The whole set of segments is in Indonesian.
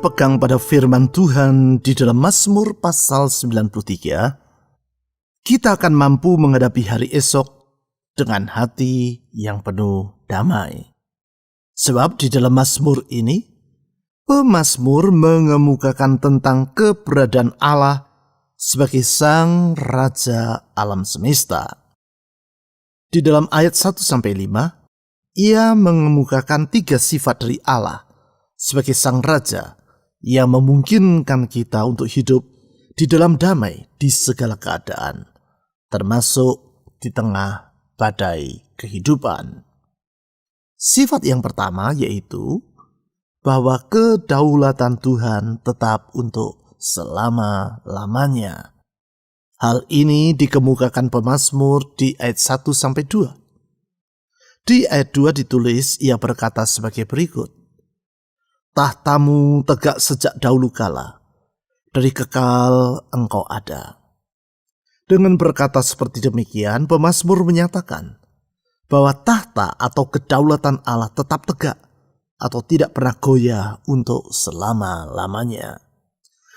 berpegang pada firman Tuhan di dalam Mazmur pasal 93, kita akan mampu menghadapi hari esok dengan hati yang penuh damai. Sebab di dalam Mazmur ini, pemazmur mengemukakan tentang keberadaan Allah sebagai Sang Raja alam semesta. Di dalam ayat 1-5, ia mengemukakan 3 sifat dari Allah sebagai Sang Raja yang memungkinkan kita untuk hidup di dalam damai di segala keadaan, termasuk di tengah badai kehidupan. Sifat yang pertama yaitu bahwa kedaulatan Tuhan tetap untuk selama-lamanya. Hal ini dikemukakan pemazmur di ayat 1-2. Di ayat 2 ditulis, ia berkata sebagai berikut, "Tahtamu tegak sejak dahulu kala, dari kekal engkau ada." Dengan berkata seperti demikian, pemazmur menyatakan bahwa tahta atau kedaulatan Allah tetap tegak atau tidak pernah goyah untuk selama-lamanya.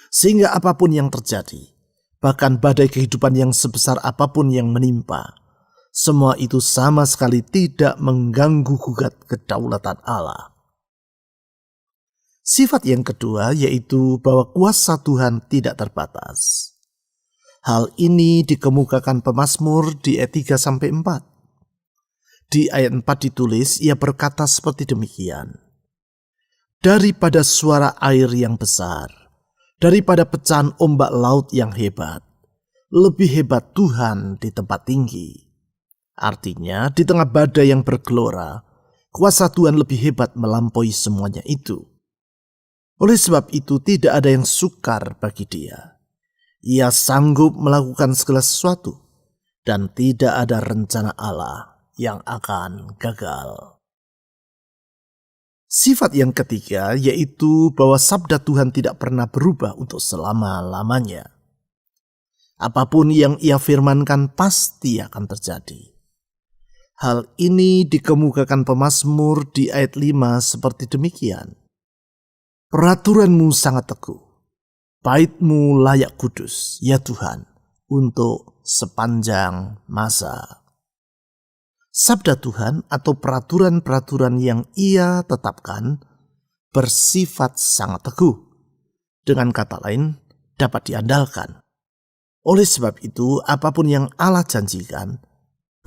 Sehingga apapun yang terjadi, bahkan badai kehidupan yang sebesar apapun yang menimpa, semua itu sama sekali tidak mengganggu gugat kedaulatan Allah. Sifat yang kedua yaitu bahwa kuasa Tuhan tidak terbatas. Hal ini dikemukakan pemazmur di ayat 3-4. Di ayat 4 ditulis, ia berkata seperti demikian, "Daripada suara air yang besar, daripada pecahan ombak laut yang hebat, lebih hebat Tuhan di tempat tinggi." Artinya, di tengah badai yang bergelora, kuasa Tuhan lebih hebat melampaui semuanya itu. Oleh sebab itu, tidak ada yang sukar bagi Dia. Ia sanggup melakukan segala sesuatu, dan tidak ada rencana Allah yang akan gagal. Sifat yang ketiga yaitu bahwa sabda Tuhan tidak pernah berubah untuk selama-lamanya. Apapun yang ia firmankan pasti akan terjadi. Hal ini dikemukakan pemazmur di ayat 5 seperti demikian. "Peraturanmu sangat teguh, bait-Mu layak kudus, ya Tuhan, untuk sepanjang masa." Sabda Tuhan atau peraturan-peraturan yang ia tetapkan bersifat sangat teguh. Dengan kata lain, dapat diandalkan. Oleh sebab itu, apapun yang Allah janjikan,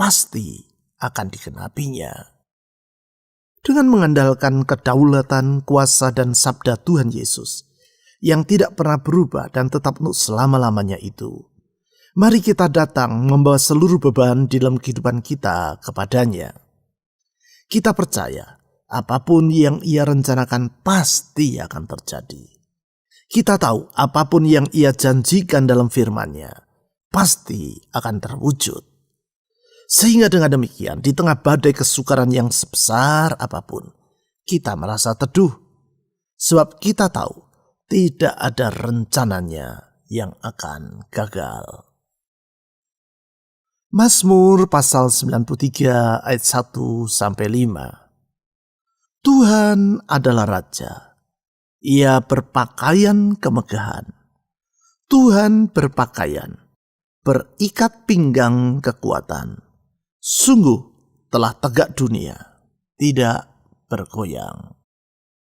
pasti akan dikenapinya. Dengan mengandalkan kedaulatan, kuasa, dan sabda Tuhan Yesus yang tidak pernah berubah dan tetap untuk selama-lamanya itu, mari kita datang membawa seluruh beban di dalam kehidupan kita kepadanya. Kita percaya apapun yang ia rencanakan pasti akan terjadi. Kita tahu apapun yang ia janjikan dalam firman-Nya pasti akan terwujud. Sehingga dengan demikian, di tengah badai kesukaran yang sebesar apapun, kita merasa teduh. Sebab kita tahu tidak ada rencananya yang akan gagal. Mazmur pasal 93 ayat 1-5. Tuhan adalah Raja. Ia berpakaian kemegahan. Tuhan berpakaian, berikat pinggang kekuatan. Sungguh telah tegak dunia, tidak bergoyang.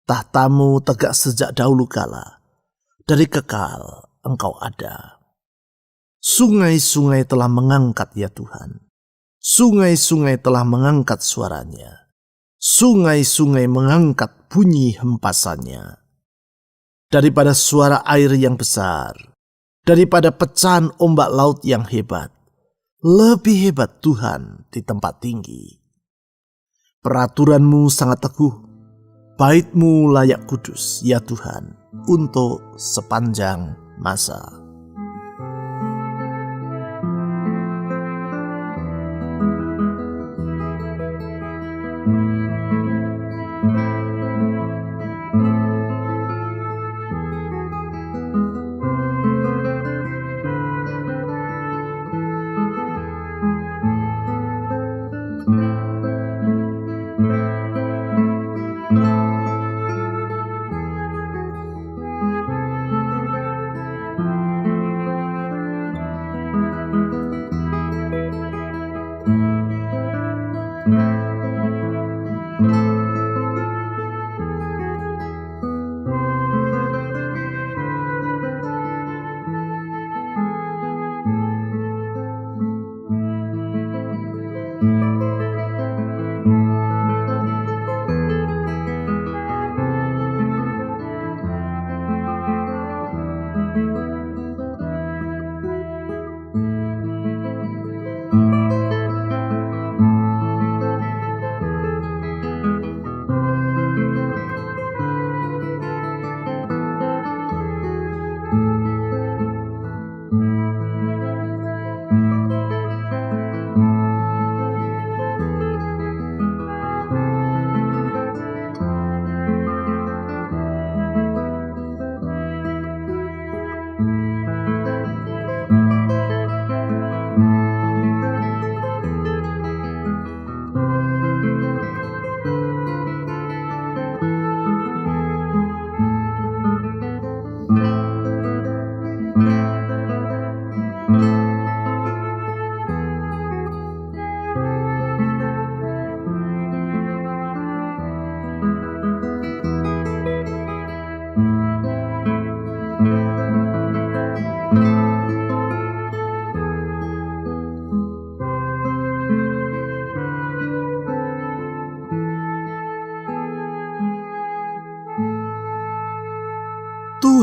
Tahtamu tegak sejak dahulu kala, dari kekal engkau ada. Sungai-sungai telah mengangkat ya Tuhan. Sungai-sungai telah mengangkat suaranya. Sungai-sungai mengangkat bunyi hempasannya. Daripada suara air yang besar, daripada pecahan ombak laut yang hebat, lebih hebat Tuhan di tempat tinggi. Peraturan-Mu sangat teguh, bait-Mu layak kudus ya Tuhan, untuk sepanjang masa.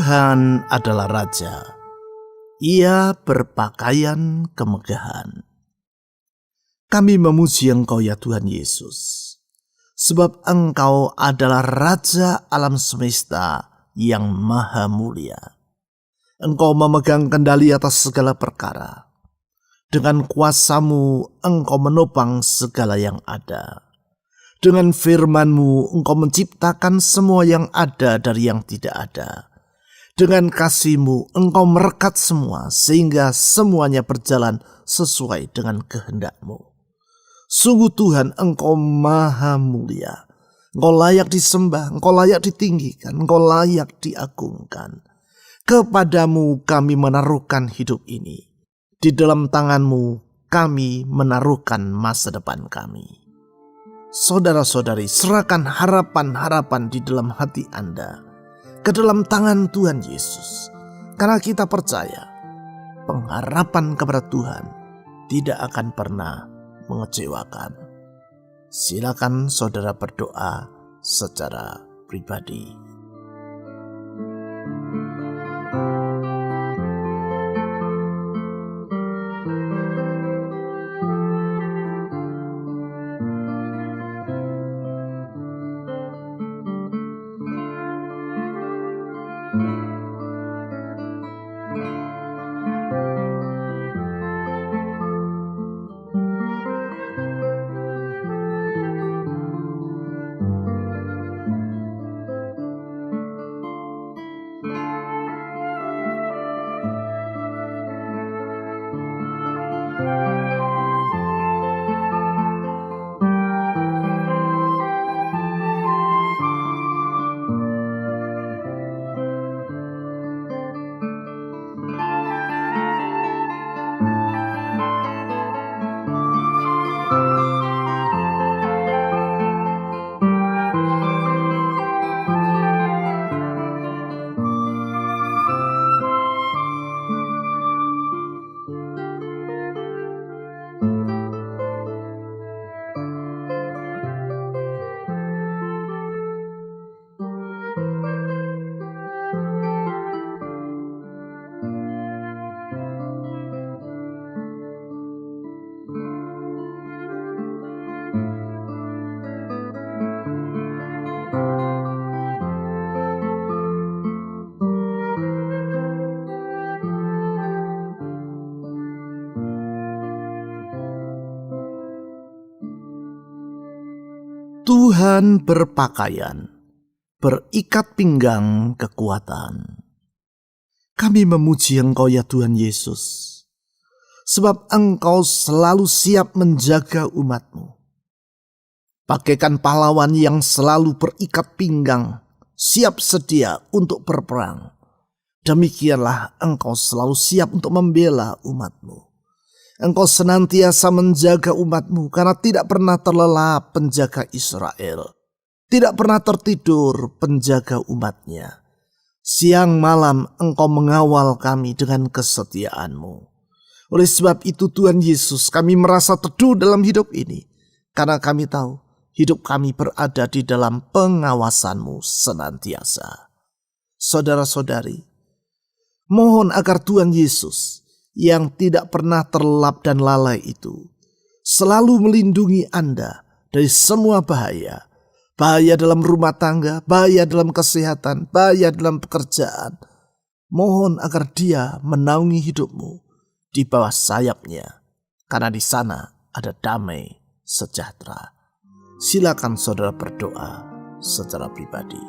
Tuhan adalah Raja. Ia berpakaian kemegahan. Kami memuji Engkau ya Tuhan Yesus, sebab Engkau adalah Raja alam semesta yang maha mulia. Engkau memegang kendali atas segala perkara. Dengan kuasa-Mu Engkau menopang segala yang ada. Dengan firman-Mu Engkau menciptakan semua yang ada dari yang tidak ada. Dengan kasih-Mu Engkau merekat semua sehingga semuanya berjalan sesuai dengan kehendak-Mu. Sungguh Tuhan, Engkau maha mulia. Engkau layak disembah, Engkau layak ditinggikan, Engkau layak diagungkan. Kepadamu kami menaruhkan hidup ini. Di dalam tangan-Mu kami menaruhkan masa depan kami. Saudara-saudari, serahkan harapan-harapan di dalam hati Anda ke dalam tangan Tuhan Yesus. Karena kita percaya pengharapan kepada Tuhan tidak akan pernah mengecewakan. Silakan saudara berdoa secara pribadi. Tuhan berpakaian, berikat pinggang kekuatan. Kami memuji Engkau ya Tuhan Yesus, sebab Engkau selalu siap menjaga umat-Mu. Bagaikan pahlawan yang selalu berikat pinggang, siap sedia untuk berperang. Demikianlah Engkau selalu siap untuk membela umat-Mu. Engkau senantiasa menjaga umat-Mu karena tidak pernah terlelap penjaga Israel. Tidak pernah tertidur penjaga umat-Nya. Siang malam Engkau mengawal kami dengan kesetiaan-Mu. Oleh sebab itu Tuhan Yesus, kami merasa teduh dalam hidup ini. Karena kami tahu hidup kami berada di dalam pengawasan-Mu senantiasa. Saudara-saudari, mohon agar Tuhan Yesus yang tidak pernah terlelap dan lalai itu selalu melindungi Anda dari semua bahaya. Bahaya dalam rumah tangga, bahaya dalam kesehatan, bahaya dalam pekerjaan. Mohon agar Dia menaungi hidupmu di bawah sayap-Nya, karena di sana ada damai sejahtera. Silakan saudara berdoa secara pribadi.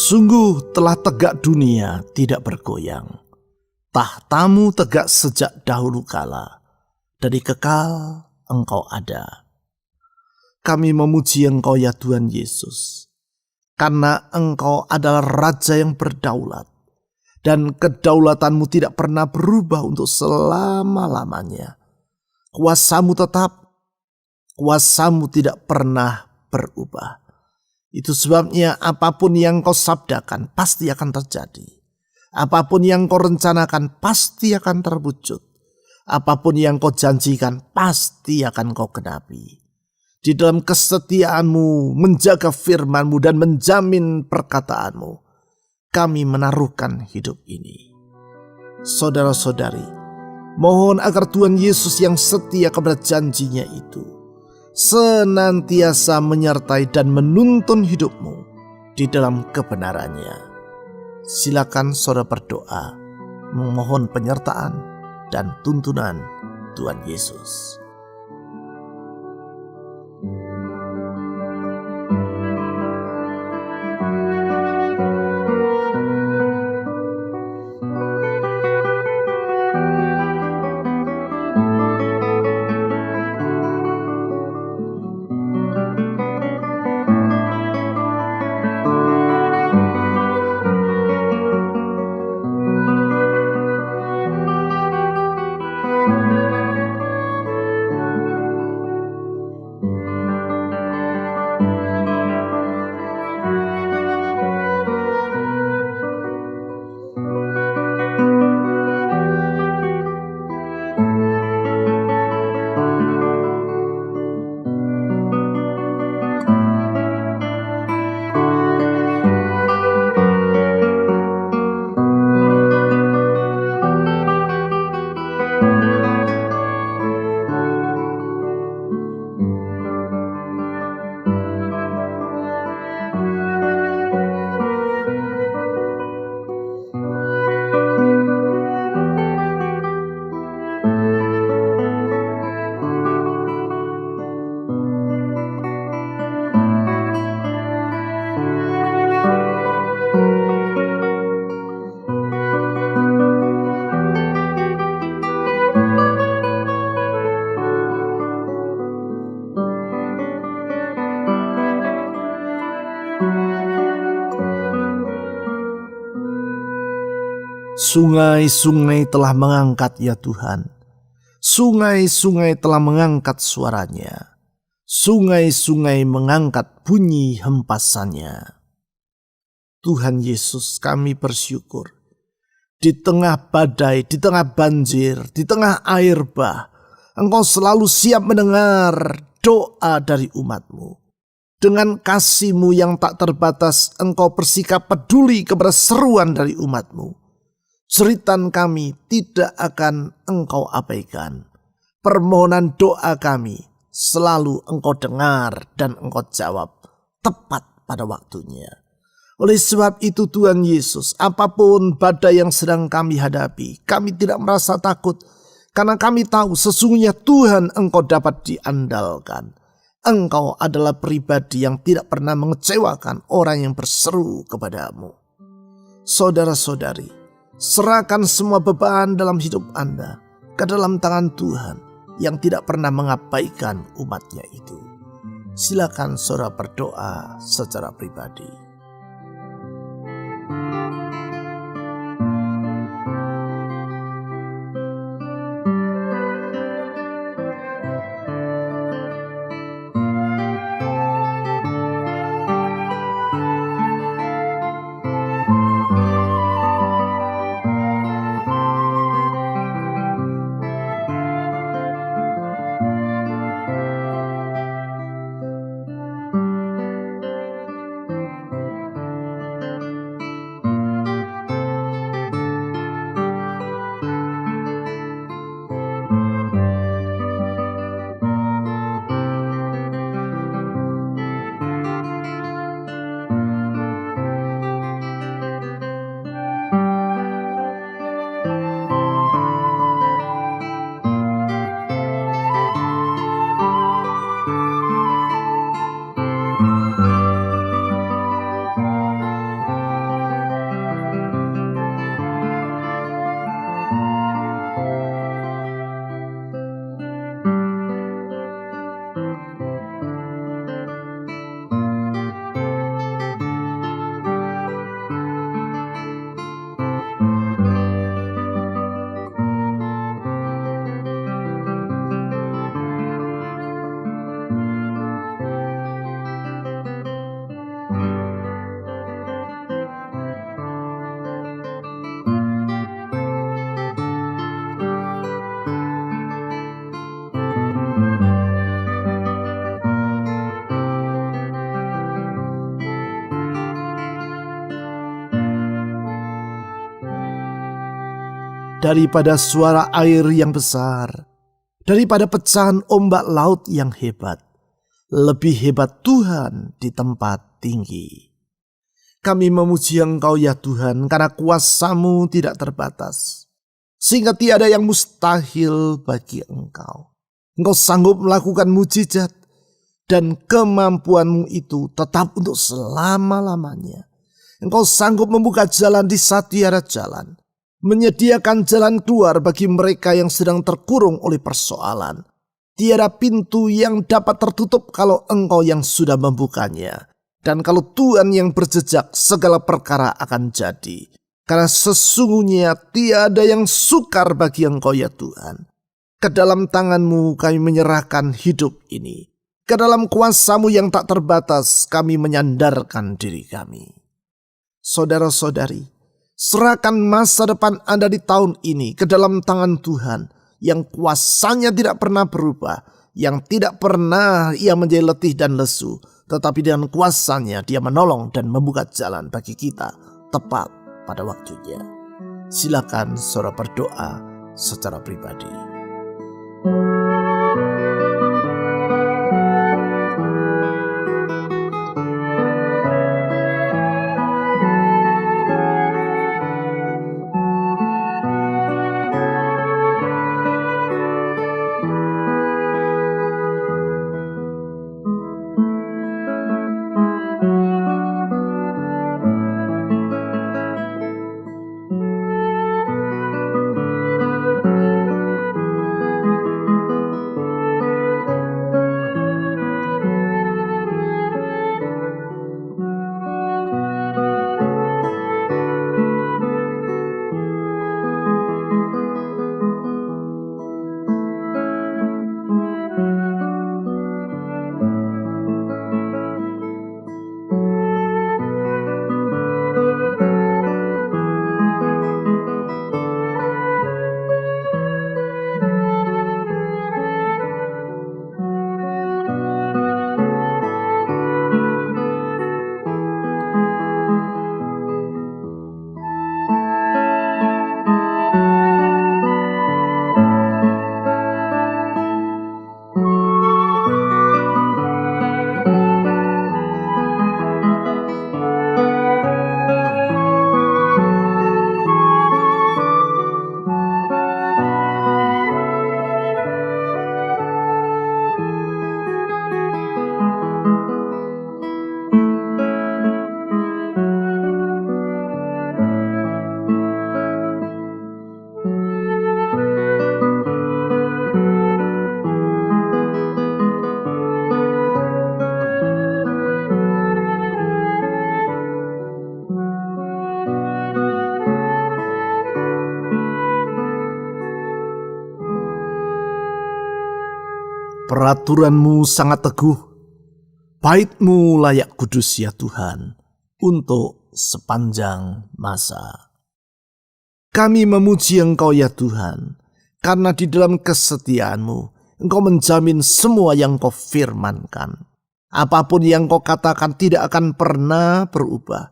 Sungguh telah tegak dunia tidak bergoyang. Tahtamu tegak sejak dahulu kala. Dari kekal Engkau ada. Kami memuji Engkau ya Tuhan Yesus. Karena Engkau adalah Raja yang berdaulat. Dan kedaulatanmu tidak pernah berubah untuk selama-lamanya. Kuasamu tetap, kuasamu tidak pernah berubah. Itu sebabnya apapun yang kau sabdakan pasti akan terjadi. Apapun yang kau rencanakan pasti akan terwujud. Apapun yang kau janjikan pasti akan kau genapi. Di dalam kesetiaanmu menjaga firman-Mu dan menjamin perkataanmu, kami menaruhkan hidup ini. Saudara-saudari, mohon agar Tuhan Yesus yang setia kepada janjinya itu senantiasa menyertai dan menuntun hidupmu di dalam kebenarannya. Silakan saudara berdoa, memohon penyertaan dan tuntunan Tuhan Yesus. Sungai-sungai telah mengangkat ya Tuhan. Sungai-sungai telah mengangkat suaranya. Sungai-sungai mengangkat bunyi hempasannya. Tuhan Yesus, kami bersyukur. Di tengah badai, di tengah banjir, di tengah air bah, Engkau selalu siap mendengar doa dari umat-Mu. Dengan kasih-Mu yang tak terbatas, Engkau bersikap peduli kepada seruan dari umat-Mu. Jeritan kami tidak akan Engkau abaikan. Permohonan doa kami selalu Engkau dengar dan Engkau jawab tepat pada waktunya. Oleh sebab itu Tuhan Yesus, apapun badai yang sedang kami hadapi, kami tidak merasa takut. Karena kami tahu sesungguhnya Tuhan Engkau dapat diandalkan. Engkau adalah pribadi yang tidak pernah mengecewakan orang yang berseru kepadamu. Saudara-saudari, serahkan semua beban dalam hidup Anda ke dalam tangan Tuhan yang tidak pernah mengabaikan umatnya itu. Silakan saudara berdoa secara pribadi. daripada suara air yang besar, daripada pecahan ombak laut yang hebat. Lebih hebat Tuhan di tempat tinggi. Kami memuji Engkau ya Tuhan, karena kuasa-Mu tidak terbatas, sehingga tiada yang mustahil bagi Engkau. Engkau sanggup melakukan mujizat, dan kemampuan-Mu itu tetap untuk selama-lamanya. Engkau sanggup membuka jalan di saat tiada jalan, menyediakan jalan keluar bagi mereka yang sedang terkurung oleh persoalan. Tiada pintu yang dapat tertutup kalau Engkau yang sudah membukanya. Dan kalau Tuhan yang berjejak, segala perkara akan jadi. Karena sesungguhnya tiada yang sukar bagi Engkau ya Tuhan. Ke dalam tangan-Mu kami menyerahkan hidup ini. Ke dalam kuasa-Mu yang tak terbatas kami menyandarkan diri kami. Saudara-saudari, serahkan masa depan Anda di tahun ini ke dalam tangan Tuhan, yang kuasanya tidak pernah berubah, yang tidak pernah ia menjadi letih dan lesu, tetapi dengan kuasanya dia menolong dan membuka jalan bagi kita tepat pada waktunya. Silakan saudara berdoa secara pribadi. Peraturan-Mu sangat teguh, bait-Mu layak kudus ya Tuhan, untuk sepanjang masa. Kami memuji Engkau ya Tuhan, karena di dalam kesetiaan-Mu, Engkau menjamin semua yang Kau firmankan. Apapun yang Kau katakan tidak akan pernah berubah.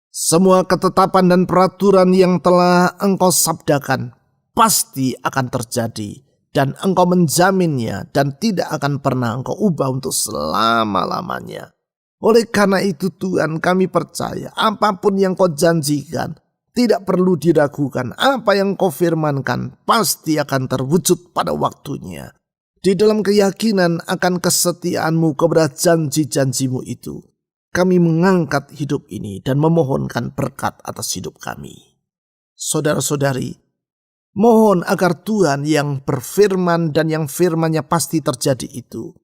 Semua ketetapan dan peraturan yang telah Engkau sabdakan pasti akan terjadi. Dan Engkau menjaminnya dan tidak akan pernah Engkau ubah untuk selama-lamanya. Oleh karena itu Tuhan, kami percaya apapun yang Kau janjikan tidak perlu diragukan. Apa yang Kau firmankan pasti akan terwujud pada waktunya. Di dalam keyakinan akan kesetiaan-Mu kepada janji-janji-Mu itu, kami mengangkat hidup ini dan memohonkan berkat atas hidup kami. Saudara-saudari, mohon agar Tuhan yang berfirman dan yang firman-Nya pasti terjadi itu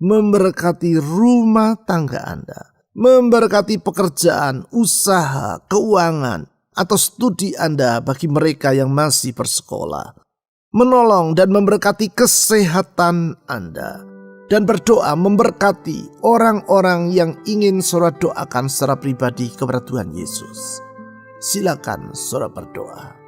memberkati rumah tangga Anda, memberkati pekerjaan, usaha, keuangan, atau studi Anda bagi mereka yang masih bersekolah, menolong dan memberkati kesehatan Anda, dan berdoa memberkati orang-orang yang ingin saudara doakan secara pribadi kepada Tuhan Yesus. Silakan saudara berdoa.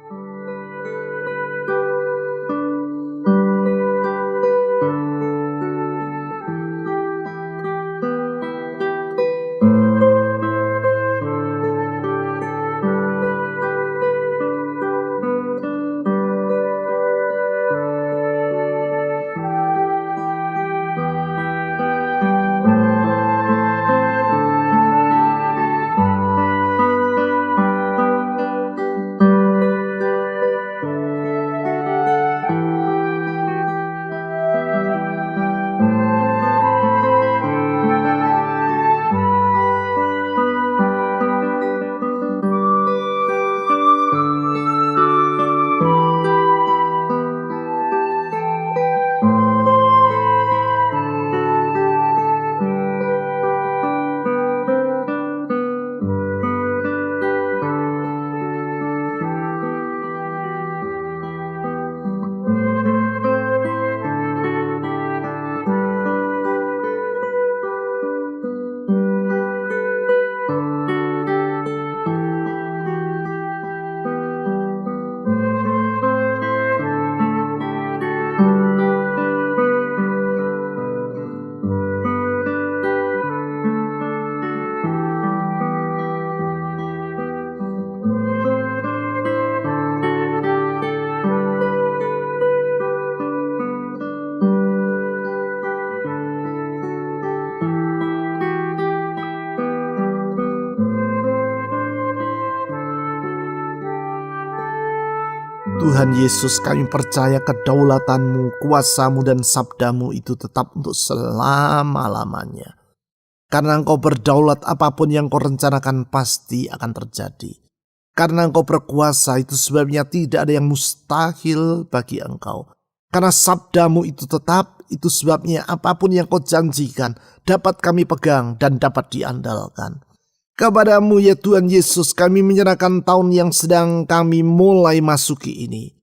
Tuhan Yesus, kami percaya kedaulatan-Mu, kuasa-Mu, dan sabda-Mu itu tetap untuk selama-lamanya. Karena Engkau berdaulat, apapun yang Kau rencanakan pasti akan terjadi. Karena Engkau berkuasa, itu sebabnya tidak ada yang mustahil bagi Engkau. Karena sabda-Mu itu tetap, itu sebabnya apapun yang Kau janjikan dapat kami pegang dan dapat diandalkan. Kepada-Mu ya Tuhan Yesus, kami menyerahkan tahun yang sedang kami mulai masuki ini.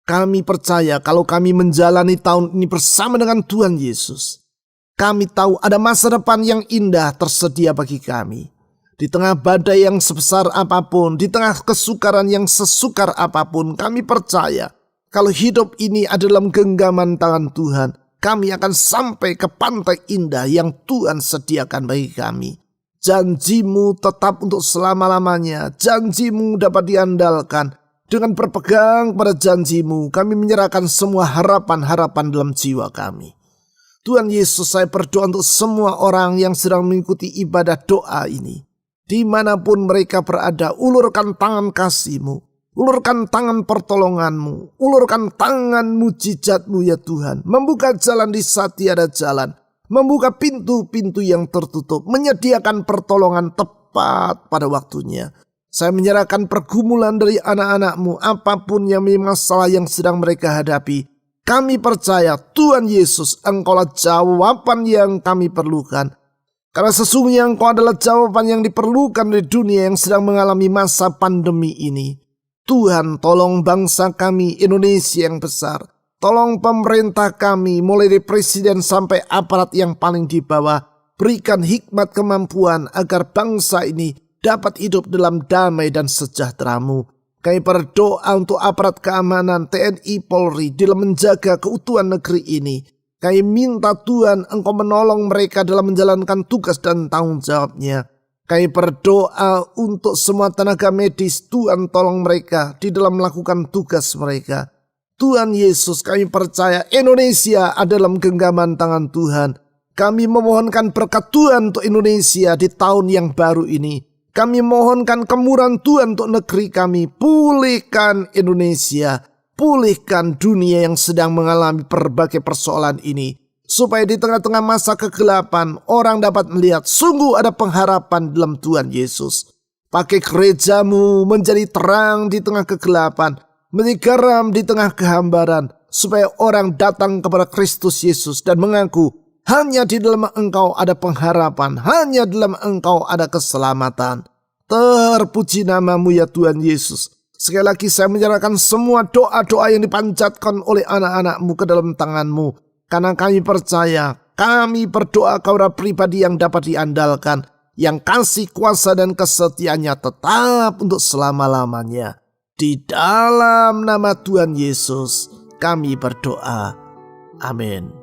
Kami percaya kalau kami menjalani tahun ini bersama dengan Tuhan Yesus, kami tahu ada masa depan yang indah tersedia bagi kami. Di tengah badai yang sebesar apapun, di tengah kesukaran yang sesukar apapun, kami percaya kalau hidup ini ada dalam genggaman tangan Tuhan, kami akan sampai ke pantai indah yang Tuhan sediakan bagi kami. Janji-Mu tetap untuk selama-lamanya. Janji-Mu dapat diandalkan. Dengan berpegang pada janji-Mu, kami menyerahkan semua harapan-harapan dalam jiwa kami. Tuhan Yesus, saya berdoa untuk semua orang yang sedang mengikuti ibadah doa ini. Dimanapun mereka berada, ulurkan tangan kasih-Mu. Ulurkan tangan pertolongan-Mu. Ulurkan tangan mujizat-Mu ya Tuhan. Membuka jalan di saat tiada jalan. Membuka pintu-pintu yang tertutup. Menyediakan pertolongan tepat pada waktunya. Saya menyerahkan pergumulan dari anak-anak-Mu. Apapun yang menjadi masalah yang sedang mereka hadapi. Kami percaya Tuhan Yesus, Engkaulah jawaban yang kami perlukan. Karena sesungguhnya Engkau adalah jawaban yang diperlukan di dunia yang sedang mengalami masa pandemi ini. Tuhan, tolong bangsa kami Indonesia yang besar. Tolong pemerintah kami mulai dari presiden sampai aparat yang paling di bawah. Berikan hikmat kemampuan agar bangsa ini dapat hidup dalam damai dan sejahtera-Mu. Kami berdoa untuk aparat keamanan TNI Polri dalam menjaga keutuhan negeri ini. Kami minta Tuhan Engkau menolong mereka dalam menjalankan tugas dan tanggung jawabnya. Kami berdoa untuk semua tenaga medis. Tuhan tolong mereka di dalam melakukan tugas mereka. Tuhan Yesus, kami percaya Indonesia ada dalam genggaman tangan Tuhan. Kami memohonkan berkat Tuhan untuk Indonesia di tahun yang baru ini. Kami mohonkan kemurahan Tuhan untuk negeri kami. Pulihkan Indonesia. Pulihkan dunia yang sedang mengalami berbagai persoalan ini. Supaya di tengah-tengah masa kegelapan, orang dapat melihat sungguh ada pengharapan dalam Tuhan Yesus. Pakai gereja-Mu menjadi terang di tengah kegelapan. Menjadi garam di tengah kehambaran. Supaya orang datang kepada Kristus Yesus dan mengaku, hanya di dalam Engkau ada pengharapan. Hanya dalam Engkau ada keselamatan. Terpuji nama-Mu ya Tuhan Yesus. Sekali lagi saya menyerahkan semua doa-doa yang dipanjatkan oleh anak-anak-Mu ke dalam tangan-Mu. Karena kami percaya, kami berdoa kepada pribadi yang dapat diandalkan. Yang kasih kuasa dan kesetiaannya tetap untuk selama-lamanya. Di dalam nama Tuhan Yesus kami berdoa. Amin.